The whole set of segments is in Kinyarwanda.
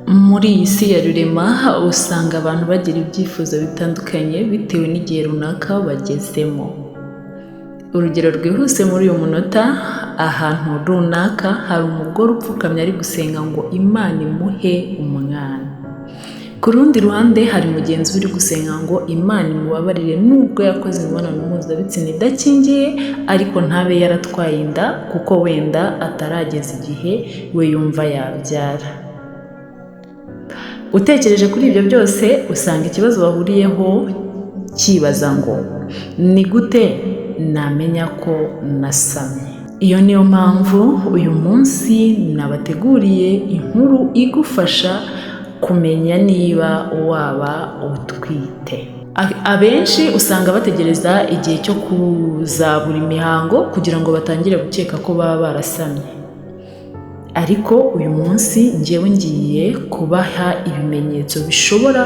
Muri iyi si ya rurema usanga abantu bagira ibyifuzo bitandukanye bitewe n'igihe runaka bagezemo. Urugero rwihuse muri uyu munota, ahantu runaka hari umugore upfukamye ari gusenga ngo Imana imuhe umwana. Ku rundi ruhande hari mugenzi uri gusenga ngo Imana imubabarire nubwo yakoze imibonano mpuzabitsina idakingiye ariko ntabe yaratwaye inda kuko wenda atarageza igihe we yumva yabyara. Utekereje kuri ibyo byose usanga ikibazo bahuriyeho kibaza ngo ni gute namenya ko nasamye? Iyo niyo mpamvu uyu munsi nabateguriye inkuru igufasha kumenya niba waba utwite. Abenshi usanga bategereza igihe cyo kuzabura imihango kugira ngo batangire gukeka ko baba barasamye. Ariko uyu munsi njyewe ngiye kubaha ibimenyetso bishobora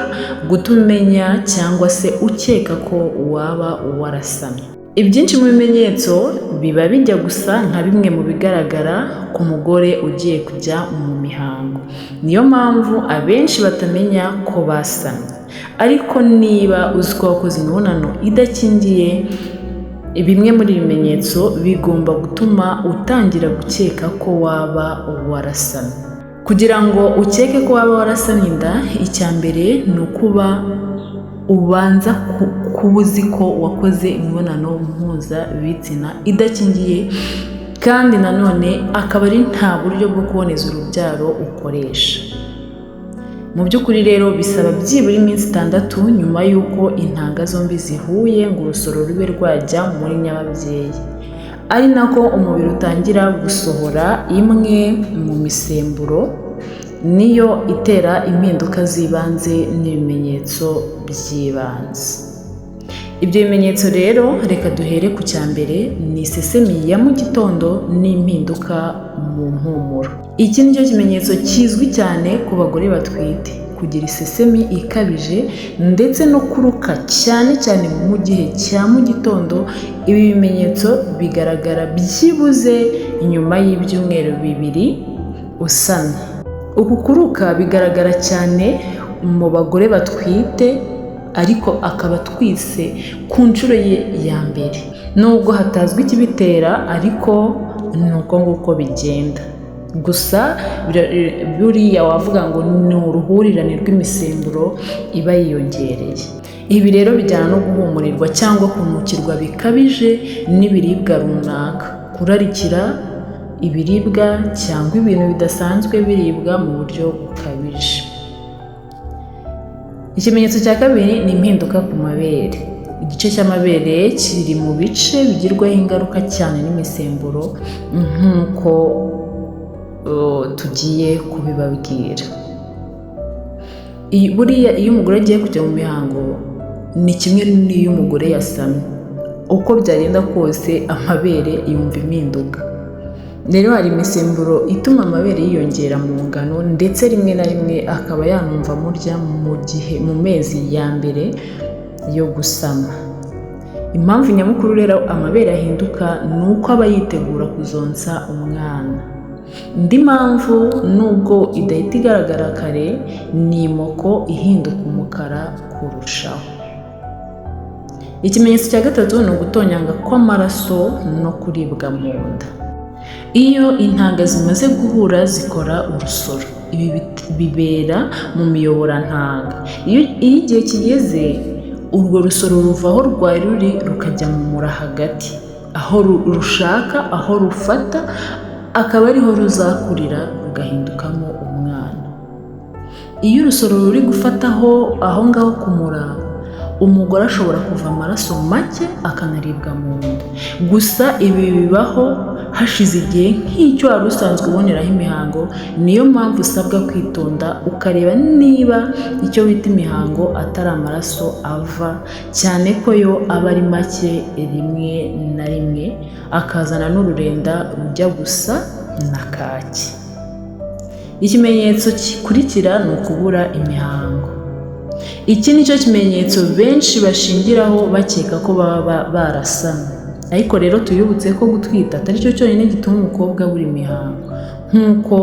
gutuma umenya cyangwa se ukeka ko waba warasamye. Ibyinshi mu bimenyetso biba bijya gusa nka bimwe mu bigaragara ku mugore ugiye kujya mu mihango. Niyo mpamvu abenshi batamenya ko basamye. Ariko niba uzi ko wakoze imibonano idakingiye, bimwe muri ibi bimenyetso bigomba gutuma utangira gukeka ko waba warasamye. Kugira ngo ukeke ko waba warasamye inda, icya mbere ni ukuba ubanza kuba uzi ko wakoze imibonano mpuzabitsina idakingiye, kandi nanone akaba ari nta buryo bwo kuboneza urubyaro ukoresha. Mu by'ukuri rero bisaba byibura iminsi 6 nyuma y'uko intanga zombi zihuye ngo urusoro rube rwajya muri nyababyeyi, ari nako umubiri utangira gusohora imwe mu misemburo niyo itera impinduka z'ibanze n'ibimenyetso by'ibanze. Ibyo bimenyetso rero reka duhere ku cya mbere, ni isesemi ya mu gitondo n'impinduka mu mpumuro. Iki ni cyo kimenyetso kizwi cyane ku bagore batwite, kugira isesemi ikabije ndetse no kuruka cyane cyane mu gihe cya mu gitondo. Ibi bimenyetso bigaragara byibuze nyuma y'ibyumweru 2 usamye. Uku kuruka bigaragara cyane mu bagore batwite ariko akaba atwise ku nshuro ye ya mbere. Nubwo hatazwi ikibitera ariko ni uko nguko bigenda. Gusa buriya wavuga ngo ni uruhurirane rw'imisemburo iba yiyongereye. Ibi rero bijyana no guhumurirwa cyangwa kunukirwa bikabije n'ibiribwa runaka, kurarikira ibiribwa cyangwa ibintu bidasanzwe biribwa mu buryo bukabije. Ikimenyetso cya kabiri ni impinduka ku mabere. Igice cy'amabere kiri mu bice bigirwaho ingaruka cyane n'imisemburo nk'uko tugiye kubibabwira. Buriya iyo umugore agiye kujya mu mihango ni kimwe n'iyo umugore yasamye, uko byagenda kose amabere yumva impinduka. Rero hari imisemburo ituma amabere yiyongera mu ngano ndetse rimwe na rimwe akaba yanumva murya mu mezi ya mbere yo gusama. Impamvu nyamukuru rero amabere ahinduka ni uko aba yitegura kuzonsa umwana. Indi mpamvu nubwo idahita igaragara kare ni imoko ihinduka umukara kurushaho. Ikimenyetso cya gatatu ni ugutonyanga kw'amaraso no kuribwa mu nda. Iyo intanga zimaze guhura zikora urusoro. Ibi bibera mu miyoborantanga. Iyo igihe kigeze urwo rusoro ruvaho rwari ruri rukajya mu mura hagati, aho rushaka aho rufata akaba ariho ruzakurira rugahindukamo umwana. Iyo urusoro ruri gufataho aho ngaho kumura, umugore ashobora kuva amaraso make akanaribwa mu nda. Gusa ibi bibaho hashize igihe nk'icyo wari usanzwe uboneraho imihango. Niyo mpamvu usabwa kwitonda ukareba niba icyo wita imihango atari amaraso ava, cyane ko yo aba ari make rimwe na rimwe akazana n'ururenda rujya gusa na kaki. Ikimenyetso gikurikira ni ukubura imihango. Iki ni cyo kimenyetso benshi bashingiraho bakeka ko baba barasamye. Ariko rero tuyibutse ko gutwita atari cyo cyonyine gituma umukobwa abura imihango, nk'uko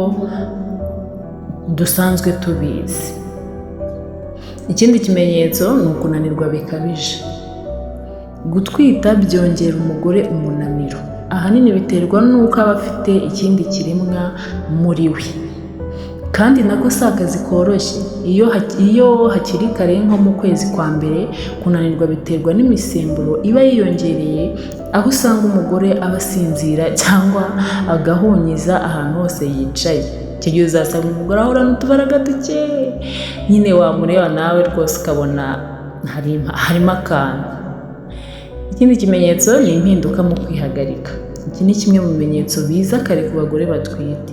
dusanzwe tubizi. Ikindi kimenyetso ni ukunanirwa bikabije. Gutwita byongera umugore umunaniro, ahanini biterwa n'uko aba afite ikindi kiremwa muri we, kandi nako si akazi koroshye. Iyo hakiri kare nko mu kwezi kwa mbere, kunanirwa biterwa n'imisemburo iba yiyongereye, aho usanga umugore aba asinzira cyangwa agahunyiza ahantu hose yicaye. Icyo gihe uzasanga umugore ahorana utubaraga duke, nyine wamureba nawe rwose ukabona harimo akantu. Ikindi kimenyetso ni impinduka mu kwihagarika. Iki ni kimwe mu bimenyetso biza kare ku bagore batwite.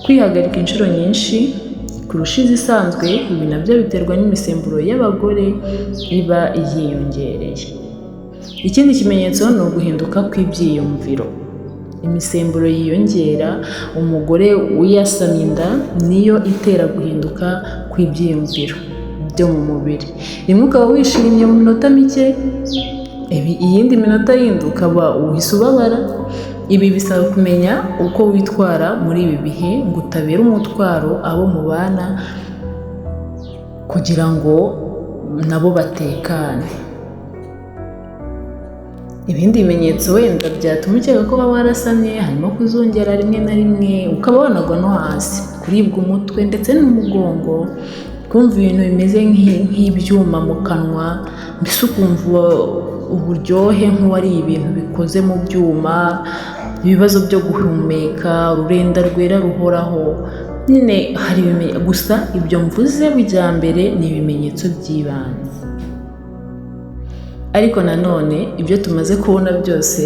Kwihagarika inshuro nyinshi kurusha izisanzwe, ibi nabyo biterwa n'imisemburo y'abagore iba yiyongereye. Ikindi kimenyetso ni uguhinduka kw'ibyiyumviro. Imisemburo yiyongera umugore uyasamye inda niyo itera guhinduka kw'ibyiyumviro byo mu mubiri. Rimwe ukaba wishimye mu minota mike, iyindi minota yindi ukaba uhise ubabara. Ibi bisaba kumenya uko witwara muri ibi bihe ngo utabera umutwaro abo mubana, kugira ngo nabo batekane. Ibindi bimenyetso wenda byatuma ukeka ko waba warasamye harimo kuzungera rimwe na rimwe, ukaba wanagwa no hasi, kuribwa umutwe ndetse n'umugongo, kumva ibintu bimeze nk'ibyuma mu kanwa, mbese ukumva uburyohe nk'uwariye ibintu bikoze mu byuma, ibibazo byo guhumeka, ururenda rwera ruhoraho. Nyine hari gusa ibyo mvuze bijya mbere ni ibimenyetso by'ibanze. Ariko nanone ibyo tumaze kubona byose,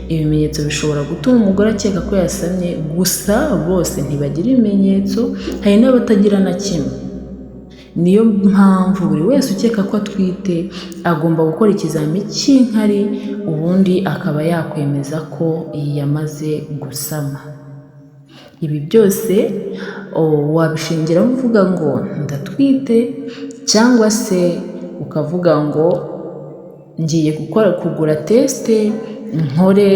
ibimenyetso bishobora gutuma umugore akeka ko yasamye, gusa bose ntibagira ibimenyetso, hari n'abatagira na kimwe. Niyo mpamvu buri wese ukeka ko atwite agomba gukora ikizami cy'inkari, ubundi akaba yakwemeza ko yamaze gusama. Ibi byose wabishingiraho uvuga ngo ndatwite, cyangwa se ukavuga ngo ngiye kugura tesite, nkore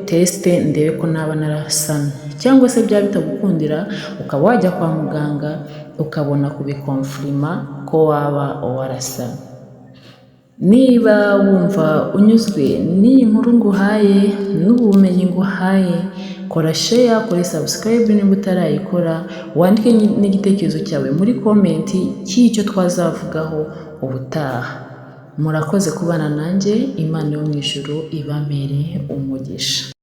tesite ndebe ko naba narasamye, cyangwa se byaba bitagukundira ukaba wajya kwa muganga ukabona kubikonfirima ko waba warasamye. Niba wumva unyuzwe n'iyi nkuru nguhaye n'ubumenyi nguhaye, kora share, kora subscribe niba utarayikora, wandike n'igitekerezo cyawe muri komenti cy'icyo twazavugaho ubutaha. Murakoze kubana nanjye, Imana yo mu ijuru ibamere umugisha.